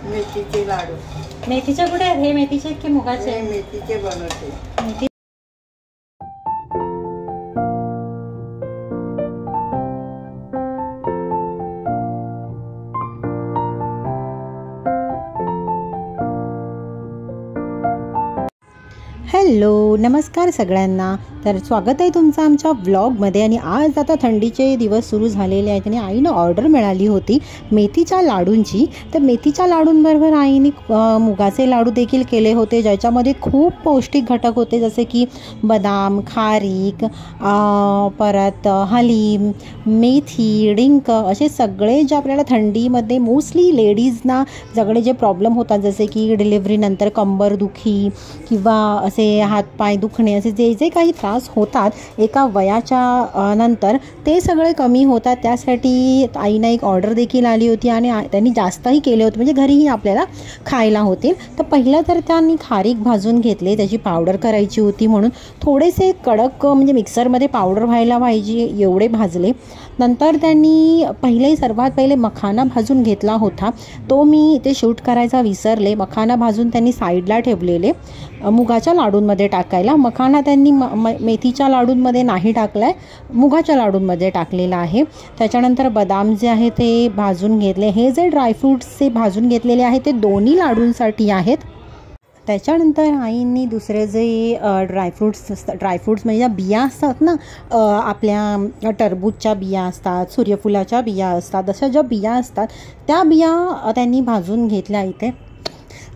मेथीचे लाडू. मेथीचे कुठे आहेत? हे मेथीचे आहेत की मुगाचे? हे मेथीचे बनवते. मेथी. हॅलो, नमस्कार सगळ्यांना. तर स्वागत आहे तुमचं आमच्या व्लॉगमध्ये. आणि आज आता थंडीचे दिवस सुरू झालेले आहेत आणि आईनं ऑर्डर मिळाली होती मेथीच्या लाडूंची. तर मेथीच्या लाडूंबरोबर आईने मुगाचे लाडू देखील केले होते, ज्याच्यामध्ये खूप पौष्टिक घटक होते, जसे की बदाम, खारीक, परत हलीम, मेथी, डिंक, असे सगळे जे आपल्याला थंडीमध्ये मोस्टली लेडीजना सगळे जे प्रॉब्लेम होतात, जसे की डिलिव्हरीनंतर कंबरदुखी किंवा असे हातपाय दुखणे, असे जे जे काही त्रास होतात एका वयाच्या नंतर, ते सगळे कमी होतात. त्यासाठी आईनं एक ऑर्डर देखील आली होती आणि त्यांनी जास्तही केले होते, म्हणजे घरीही आपल्याला खायला होतील. तर पहिलं तर त्यांनी खारीक भाजून घेतले, त्याची पावडर करायची होती म्हणून थोडेसे कडक म्हणजे मिक्सरमध्ये पावडर व्हायला पाहिजे एवढे भाजले. नंतर त्यांनी सर्वात पहिले मखाना भाजून घेतला होता, तो मी ते शूट करायचा विसरले. मखाना भाजून त्यांनी साईडला ठेवलेले मुगाच्या लाडूंमध्ये टाकायला. मखाना त्यांनी मेथीच्या लाडूंमध्ये नाही टाकला आहे, मुगाच्या लाडूंमध्ये टाकलेला आहे. त्याच्यानंतर बदाम जे आहे ते भाजून घेतले. हे जे ड्रायफ्रूट्सचे भाजून घेतलेले आहे ते दोन्ही लाडूंसाठी आहेत. त्याच्यानंतर आईंनी दुसरे जे ड्रायफ्रूट्स म्हणजे ज्या बिया असतात ना, आपल्या टरबूजच्या बिया असतात, सूर्यफुलाच्या बिया असतात, अशा ज्या बिया असतात त्या बिया त्यांनी भाजून घेतल्या इथे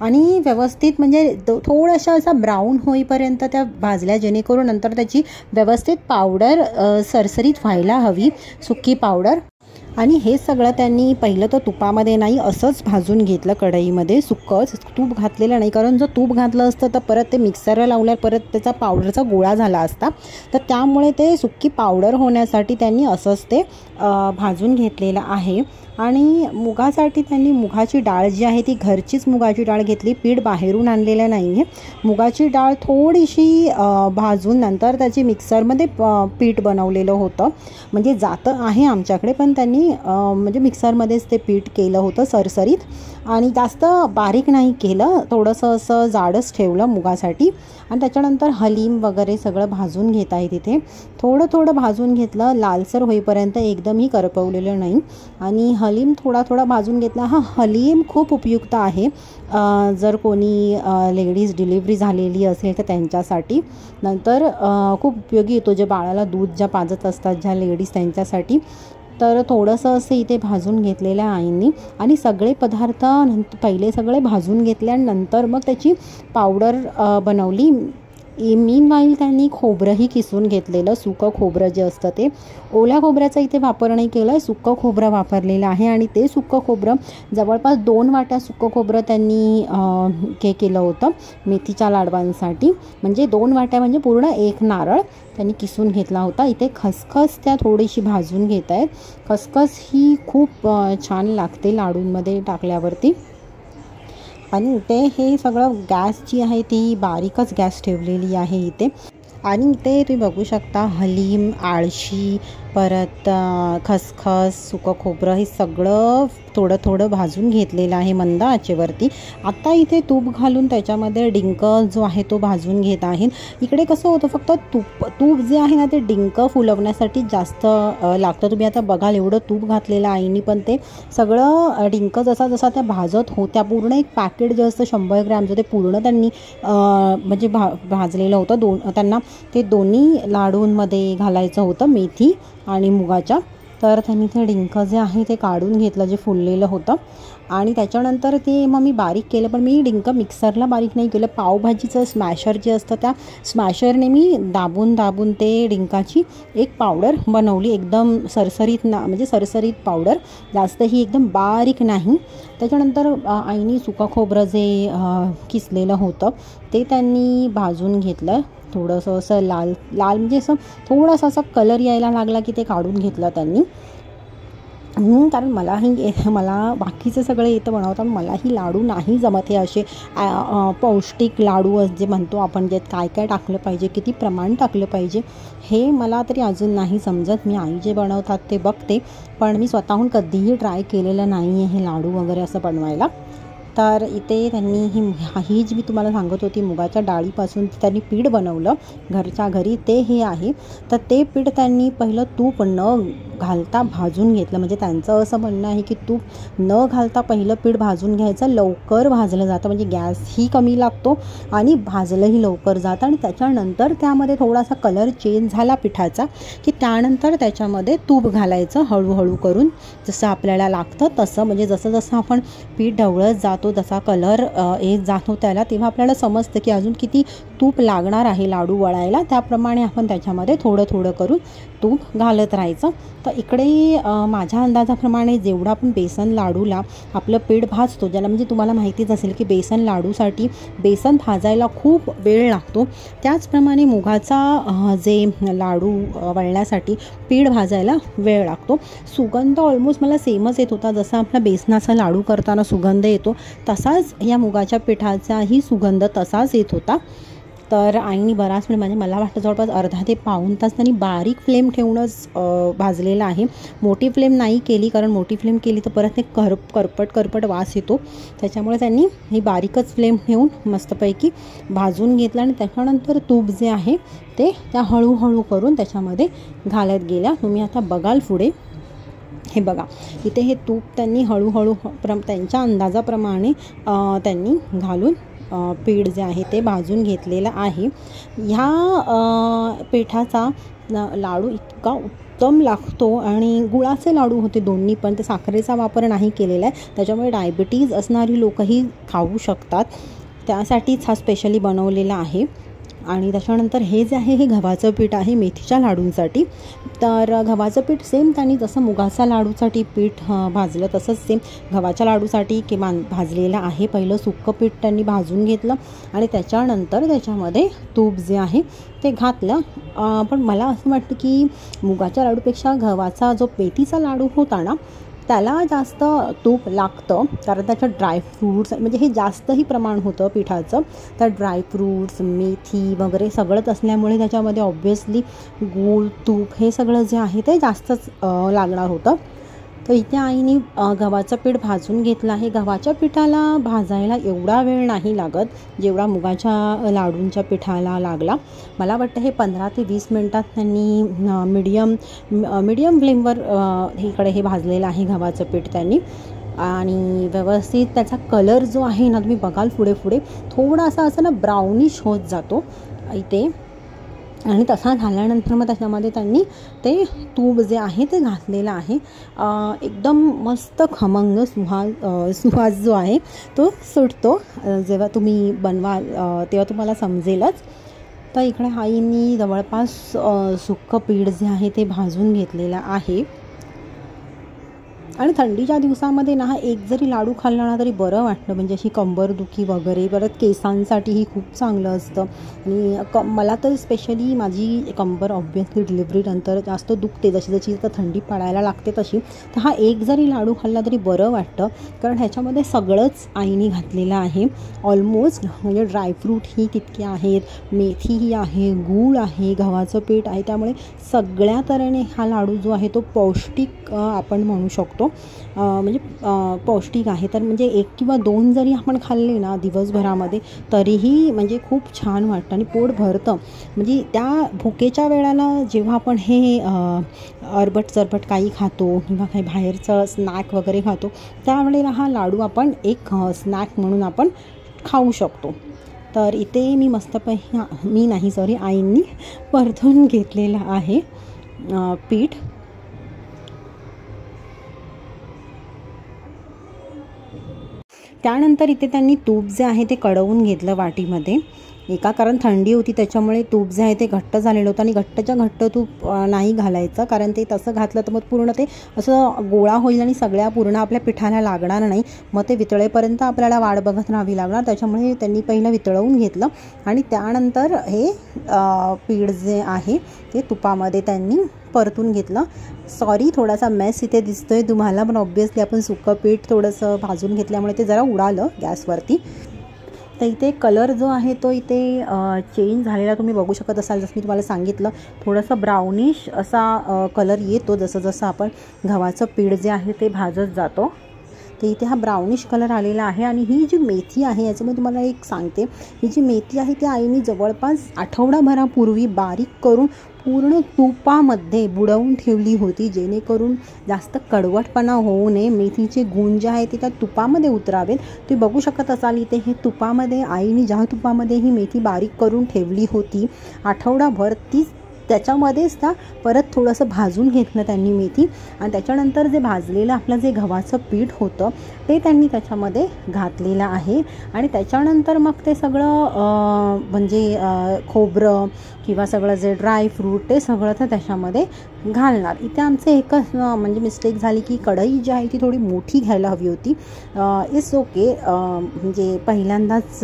आणि व्यवस्थित म्हणजे थोड्याशा असा ब्राऊन होईपर्यंत त्या भाजल्या, जेणेकरून नंतर त्याची व्यवस्थित पावडर सरसरीत व्हायला हवी, सुकी पावडर. आणि हे सगळं त्यांनी पहिलं तर तुपामध्ये नाही, असंच भाजून घेतलं कढईमध्ये, सुक्कंच, तूप घातलेलं नाही. कारण जर तूप घातलं असतं तर परत ते मिक्सरला लावल्यावर परत त्याचा पावडरचा गोळा झाला असता. तर त्यामुळे ते सुकी पावडर होण्यासाठी त्यांनी असंच ते भाजून घेतलेलं आहे. आणि मुगासाठी त्यांनी मुगाची डाळ जी आहे ती घरचीच मुगाची डाळ घेतली, पीठ बाहेरून आणलेलं नाही आहे. मुगाची डाळ थोडीशी भाजून नंतर त्याची मिक्सरमध्ये पीठ बनवलेलं होतं, म्हणजे जातं आहे आमच्याकडे, पण त्यांनी म्हणजे मिक्सरमध्येच ते पीठ केलं होतं सरसरीत, आणि जास्त बारीक नाही केलं, थोडंसं असं जाडच ठेवलं मुगासाठी. आणि त्याच्यानंतर हलीम वगैरे सगळं भाजून घेत आहे तिथे, थोडं थोडं भाजून घेतलं, लालसर होईपर्यंत, एकदमही करपवलेलं नाही. आणि हलीम थोडा थोडा भाजून घेतला. हा हलीम खूप उपयुक्त आहे जर कोणी लेडीज डिलिव्हरी झालेली असेल तर त्यांच्यासाठी, नंतर खूप उपयोगी येतो, जे बाळाला दूध ज्या पाजत असतात ज्या लेडीज त्यांच्यासाठी. तर थोडंसं असं इथे भाजून घेतलेलं आहे आईंनी. आणि सगळे पदार्थ पहिले सगळे भाजून घेतल्यानंतर मग त्याची पावडर बनवली. मीनवाईल त्यांनी खोबरंही किसून घेतलेलं, सुकं खोबरं जे असतं ते. ओल्या खोबऱ्याचा इथे वापर नाही केला आहे, सुकं खोबरं वापरलेलं आहे. आणि ते सुकं खोबरं जवळपास 2 वाट्या सुकं खोबरं त्यांनी केलं होतं मेथीच्या लाडवांसाठी, म्हणजे 2 वाट्या म्हणजे पूर्ण 1 नारळ त्यांनी किसून घेतला होता. इथे खसखस त्या थोडीशी भाजून घेत आहेत. खसखस ही खूप छान लागते लाडूंमध्ये टाकल्यावरती. आणि इथे हे सगळं गॅस जी आहे ती बारीकच गॅस ठेवलेली आहे इथे. आणि इथे तुम्ही बघू शकता हलीम, आळशी, परत खसखस, सुकं खोबरं, हे सगळं थोडं थोडं भाजून घेतलेलं आहे मंद आचेवरती. आता इथे तूप घालून त्याच्यामध्ये डिंक जो आहे तो भाजून घेत आहे. इकडे कसं होतं, फक्त तूप जे आहे ना ते डिंक फुलवण्यासाठी जास्त लागतं. तुम्ही आता बघाल एवढं तूप घातलेलं आईनी, पण ते सगळं डिंक जसा जसा त्या भाजत होत्या, पूर्ण एक पॅकेट जे असतं 100 ग्रॅमचं, ते पूर्ण त्यांनी म्हणजे भाजलेलं होतं. त्यांना ते दोन्ही लाडूंमध्ये घालायचं होतं, मेथी आणि मुगाच्या. तर त्यांनी ते डिंक जे आहे ते काढून घेतलं, जे फुललेलं होतं. आणि त्याच्यानंतर ते मग मी बारीक केलं, पण मी डिंक मिक्सरला बारीक नाही केलं, पावभाजीचं स्मॅशर जे असतं त्या स्मॅशरने मी दाबून दाबून ते डिंकाची एक पावडर बनवली, एकदम सरसरीत म्हणजे सरसरीत पावडर, जास्तही एकदम बारीक नाही. त्याच्यानंतर आईनी सुका खोबरं जे किसलेलं होतं ते त्यांनी भाजून घेतलं, थोडंसं असं लाल लाल, म्हणजे असं थोडासा असा कलर यायला लागला की ते काढून घेतलं त्यांनी. कारण मला बाकीचं सगळं येतं बनवता, मलाही लाडू नाही जमत हे असे पौष्टिक लाडू जे म्हणतो आपण, ज्यात काय काय टाकलं पाहिजे, किती प्रमाण टाकलं पाहिजे, हे मला तरी अजून नाही समजत. मी आई जे बनवतात ते बघते, पण मी स्वतःहून कधीही ट्राय केलेलं नाही आहे हे लाडू वगैरे असं बनवायला. तर इथे त्यांनी ही जी मी तुम्हाला सांगत होती मुगाच्या डाळीपासून त्यांनी पीठ बनवलं घरच्या घरी, ते हे आहे. तर ते पीठ त्यांनी पहिलं तूप न घालता भाजून घेतलं. म्हणजे त्यांचं असं म्हणणं आहे की तूप न घालता पहिलं पीठ भाजून घ्यायचं, लवकर भाजलं जातं, म्हणजे गॅसही कमी लागतो आणि भाजलंही लवकर जातं. आणि त्याच्यानंतर त्यामध्ये थोडासा कलर चेंज झाला पिठाचा की त्यानंतर त्याच्यामध्ये तूप घालायचं हळूहळू करून, जसं आपल्याला लागतं तसं. म्हणजे जसं जसं आपण पीठ ढवळत जातो, जसा कलर येत जातो त्याला, तेव्हा आपल्याला समजतं की अजून किती तूप लागणार आहे लाडू वळायला. त्याप्रमाणे आपण त्याच्यामध्ये थोडं थोडं करून तूप घालत राहायचं. तर इकडे माझ्या अंदाजाप्रमाणे जेवढा आपण बेसन लाडूला आपलं पीठ भाजतो, ज्याला म्हणजे तुम्हाला माहितीच असेल की बेसन लाडूसाठी बेसन भाजायला खूप वेळ लागतो, त्याचप्रमाणे मुगाचा जे लाडू वळण्यासाठी पीठ भाजायला वेळ लागतो. सुगंध ऑलमोस्ट मला सेमच येत होता, जसा आपला बेसनाचा लाडू करताना सुगंध येतो तसाच या मुगाच्या पिठाचाही सुगंध तसाच येत होता. तर आईने बराच वेळ, म्हणजे मला वाटतं जवळपास अर्धा ते पाऊण तास त्यांनी बारीक फ्लेम ठेवूनच भाजलेलं आहे. मोठी फ्लेम नाही केली, कारण मोठी फ्लेम केली तर परत ते करपट वास येतो. त्याच्यामुळे त्यांनी ही बारीकच फ्लेम ठेवून मस्तपैकी भाजून घेतलं. आणि त्याच्यानंतर तूप जे आहे ते त्या हळूहळू करून त्याच्यामध्ये घालत गेल्या. तुम्ही आता बघाल पुढे, हे बघा इथे हे तूप त्यांनी हळूहळू त्यांच्या अंदाजाप्रमाणे त्यांनी घालून पीठ जे आहे ते भाजून घेतलेलं आहे. ह्या पिठाचा लाडू इतका उत्तम लागतो. आणि गुळाचे लाडू होते दोन्ही पण, ते साखरेचा वापर नाही केलेला आहे, त्याच्यामुळे डायबिटीज असणारी लोकंही खाऊ शकतात, त्यासाठीच हा स्पेशली बनवलेला आहे. आणि त्याच्यानंतर हे जे आहे हे गव्हाचं पीठ आहे मेथीच्या लाडूंसाठी. तर गव्हाचं पीठ सेम त्यांनी जसं मुगाच्या लाडूसाठी पीठ भाजलं तसंच सेम गव्हाच्या लाडूसाठी किमान भाजलेलं आहे. पहिलं सुक्कं पीठ त्यांनी भाजून घेतलं आणि त्याच्यानंतर त्याच्यामध्ये तूप जे आहे ते घातलं. पण मला असं वाटतं की मुगाच्या लाडूपेक्षा गव्हाचा जो मेथीचा लाडू होता ना त्याला जास्त तूप लागतं, कारण त्याच्यात ड्रायफ्रूट्स म्हणजे हे जास्तही प्रमाण होतं पिठाचं. तर ड्रायफ्रूट्स मेथी वगैरे सगळंच असल्यामुळे त्याच्यामध्ये ऑब्व्हियसली गूळ तूप हे सगळं जे आहे ते जास्तच लागणार होतं. तर इथे आईने गव्हाचं पीठ भाजून घेतलं आहे. गव्हाच्या पिठाला भाजायला एवढा वेळ नाही लागत जेवढा मुगाच्या लाडूंच्या पिठाला लागला. मला वाटतं हे 15 ते 20 मिनटात त्यांनी मीडियम फ्लेमवर इकडे हे भाजलेलं आहे गव्हाचं पीठ त्यांनी. आणि व्यवस्थित त्याचा कलर जो आहे ना तुम्ही बघाल पुढे थोडासा असं ना ब्राउनिश होत जातो इथे. आणि तसा झाल्यानंतर मग त्याच्यामध्ये त्यांनी ते तूप जे आहे ते घातलेलं आहे. एकदम मस्त खमंग सुवास जो आहे तो सुटतो. जेव्हा तुम्ही बनवाल तेव्हा तुम्हाला समजेलच. तर इकडे आईंनी जवळपास सुक्कं पीठ जे आहे ते भाजून घेतलेलं आहे. आणि थंडीच्या दिवसामध्ये ना हा एक जरी लाडू खाल्ला ना तरी बरं वाटतं, म्हणजे अशी कंबरदुखी वगैरे, परत केसांसाठीही खूप चांगलं असतं. आणि मला तर स्पेशली माझी कंबर ऑब्व्हियसली डिलिव्हरीनंतर जास्त दुखते, जशी जशी तर थंडी पडायला लागते तशी. तर हा एक जरी लाडू खाल्ला तरी बरं वाटतं, कारण ह्याच्यामध्ये सगळंच आईने घातलेलं आहे ऑलमोस्ट. म्हणजे ड्रायफ्रूटही तितके आहेत, मेथीही आहे, गूळ आहे, गव्हाचं पीठ आहे, त्यामुळे सगळ्या तऱ्हेने हा लाडू जो आहे तो पौष्टिक आपण म्हणू शकतो. म्हणजे पौष्टिक आहे. तर म्हणजे 1 किंवा 2 जरी आपण खाल्ले ना दिवसभरामध्ये तरीही म्हणजे खूप छान वाटतं आणि पोट भरतं. म्हणजे त्या भुकेच्या वेळेला जेव्हा आपण हे अरबट चरबट काही खातो किंवा काही बाहेरचं स्नॅक वगैरे खातो त्यावेळेला हा लाडू आपण एक स्नॅक म्हणून आपण खाऊ शकतो. तर इथे मी मस्तपैकी आईंनी परतून घेतलेलं आहे पीठ. त्यानंतर इथे त्यांनी तूप जे आहे ते कडवून घेतलं वाटीमध्ये. कारण थंडी होती त्याच्यामुळे तूप जे आहे ते घट्ट झालेलं होतं आणि घट्टच्या घट्ट तूप नाही घालायचं, कारण ते तसं घातलं तर मग पूर्ण ते असं गोळा होईल आणि सगळ्या पूर्ण आपल्या पिठाला लागणार नाही, मग ते वितळेपर्यंत आपल्याला वाट बघत राहावी लागणार. त्याच्यामुळे त्यांनी पहिलं वितळवून घेतलं आणि त्यानंतर हे पीठ जे आहे ते तुपामध्ये त्यांनी परतून घेतलं. सॉरी थोडासा मेस इथे दिसतोय तुम्हाला, पण ऑब्व्हियसली आपण सुकं पीठ थोडंसं भाजून घेतल्यामुळे ते जरा उडालं गॅसवरती. तर इथे कलर जो आहे तो इथे चेंज झालेला तुम्ही बघू शकत असाल. जसं मी तुम्हाला सांगितलं थोडंसं ब्राउनिश असा कलर येतो जसं जसं आपण गव्हाचं पीठ जे आहे ते भाजत जातो. तर इथे हा ब्राउनिश कलर आलेला आहे. आणि ही जी मेथी आहे याचं मी तुम्हाला एक सांगते, ही जी मेथी आहे ती आईने जवळपास आठवडाभरापूर्वी बारीक करून पूर्ण तुपामध्ये बुडवून ठेवली होती, जेणेकरून जास्त कडवटपणा होऊ नये, मेथीचे गुण जे आहे ते त्या तुपामध्ये उतरावेत. तुम्ही बघू शकत असाल इथे हे तुपामध्ये आईने ज्या तुपामध्ये ही मेथी बारीक करून ठेवली होती आठवडाभर, तीच त्याच्यामध्येच त्या परत थोडंसं भाजून घेतलं त्यांनी मेथी. आणि त्याच्यानंतर जे भाजलेलं आपलं जे गव्हाचं पीठ होतं ते त्यांनी त्याच्यामध्ये घातलेलं आहे. आणि त्याच्यानंतर मग ते सगळं म्हणजे खोबरं किंवा सगळं जे ड्रायफ्रूट ते सगळं तर त्याच्यामध्ये घालणार. इथे आमचं एकच म्हणजे मिस्टेक झाली की कढई जी आहे ती थोडी मोठी घ्यायला हवी होती. इट्स ओके, म्हणजे पहिल्यांदाच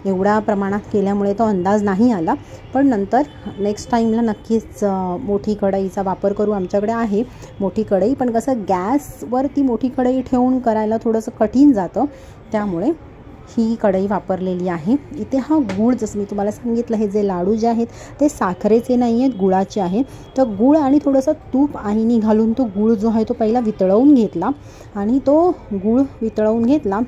एवढ्या प्रमाणात केल्यामुळे तो अंदाज नाही आला, पण नंतर नेक्स्ट टाईमला नक्कीच मोठी कढईचा वापर करू. आमच्याकडे आहे मोठी कढई, पण कसं गॅसवर ती मोठी कढई ठेवून करायला थोडंसं कठीण जातं, त्यामुळे ही कढई वापरलेली आहे. इथे हा गूळ, जसं मी तुम्हाला सांगितलं, हे जे लाडू जे आहेत ते साखरेचे नाही आहेत, गुळाचे आहेत. तर गूळ आणि थोडंसं तूप आईने घालून तो गूळ जो आहे तो पहिला वितळवून घेतला. आणि तो गूळ वितळवून घेतला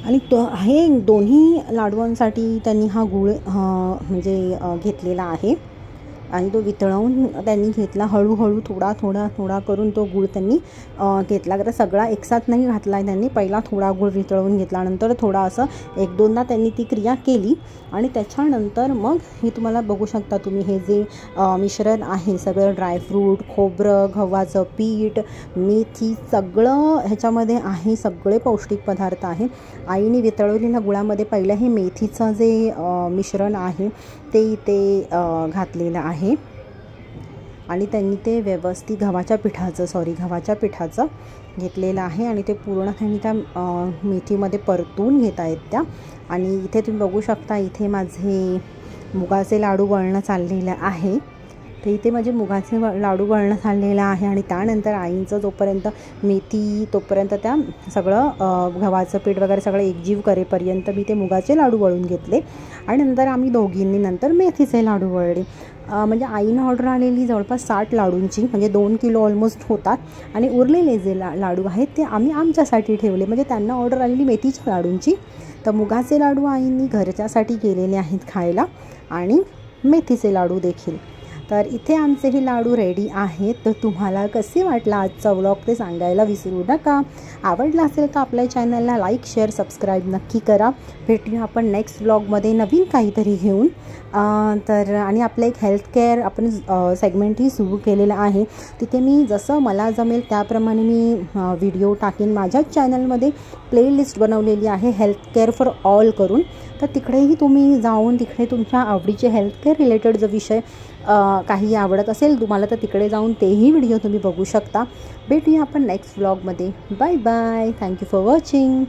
आणि तो हे दोन्ही लाडवांसाठी त्यांनी हा गूळ म्हणजे घेतलेला आहे. आणि तो वितळवून त्यांनी घेतला, हळूहळू थोडा करून तो गूळ त्यांनी घेतला. तर सगळा एकसाथ नाही घातला आहे त्यांनी, पहिला थोडा गूळ वितळवून घेतला, नंतर थोडा असं एक दोनदा त्यांनी ती क्रिया केली. आणि त्याच्यानंतर मग हे तुम्हाला बघू शकता तुम्ही, हे जे मिश्रण आहे सगळं ड्रायफ्रूट, खोबरं, गव्हाचं पीठ, मेथी सगळं ह्याच्यामध्ये आहे, सगळे पौष्टिक पदार्थ आहे. आईने वितळवलेल्या गुळामध्ये पहिलं हे मेथीचं जे मिश्रण आहे ते घातलेलं आहे. आणि त्यांनी ते व्यवस्थित गव्हाच्या पिठाचं घेतलेलं आहे. आणि ते पूर्ण त्यांनी त्या मेथीमध्ये परतून घेत आहेत त्या. आणि इथे तुम्ही बघू शकता, इथे माझे मुगाचे लाडू वळणं चाललेलं आहे. तर इथे माझे मुगाचे लाडू वळणं चाललेलं आहे. आणि त्यानंतर आईंचं जोपर्यंत मेथी तोपर्यंत त्या सगळं गव्हाचं पीठ वगैरे सगळं एकजीव करेपर्यंत मी ते मुगाचे लाडू वळून घेतले. आणि नंतर आम्ही दोघींनी नंतर मेथीचे लाडू वळले. म्हणजे आईनं ऑर्डर आलेली जवळपास 60 लाडूंची, म्हणजे 2 किलो ऑलमोस्ट होतात. आणि उरलेले जे लाडू आहेत ते आम्ही आमच्यासाठी ठेवले, म्हणजे त्यांना ऑर्डर आलेली मेथीच्या लाडूंची. तर मुगाचे लाडू आईंनी घरच्यासाठी केलेले आहेत खायला, आणि मेथीचे लाडू देखील. तर इथे आमचे हे लाडू रेडी आहेत. तर तुम्हाला कसे वाटला आजचा व्लॉग ते सांगायला विसरू नका. आवडला असेल तर आपल्या चॅनलला लाईक, शेअर, सबस्क्राईब नक्की करा. भेटूया आपण नेक्स्ट व्लॉगमध्ये नवीन काहीतरी घेऊन. तर आणि आपलं एक हेल्थ केअर आपण सेगमेंटही सुरू केलेलं आहे. तिथे मी जसं मला जमेल त्याप्रमाणे मी व्हिडिओ टाकेन. माझ्याच चॅनलमध्ये प्लेलिस्ट बनवलेली आहे हेल्थ केअर फॉर ऑल करून. तर तिकडेही तुम्ही जाऊन तिकडे तुमच्या आवडीचे हेल्थ केअर रिलेटेड जो विषय काही आवडत असेल तुम्हाला, तर तिकडे जाऊन तेही व्हिडिओ तुम्ही बघू शकता. भेटूया आपण नेक्स्ट व्लॉगमध्ये. Bye bye. Thank you for watching.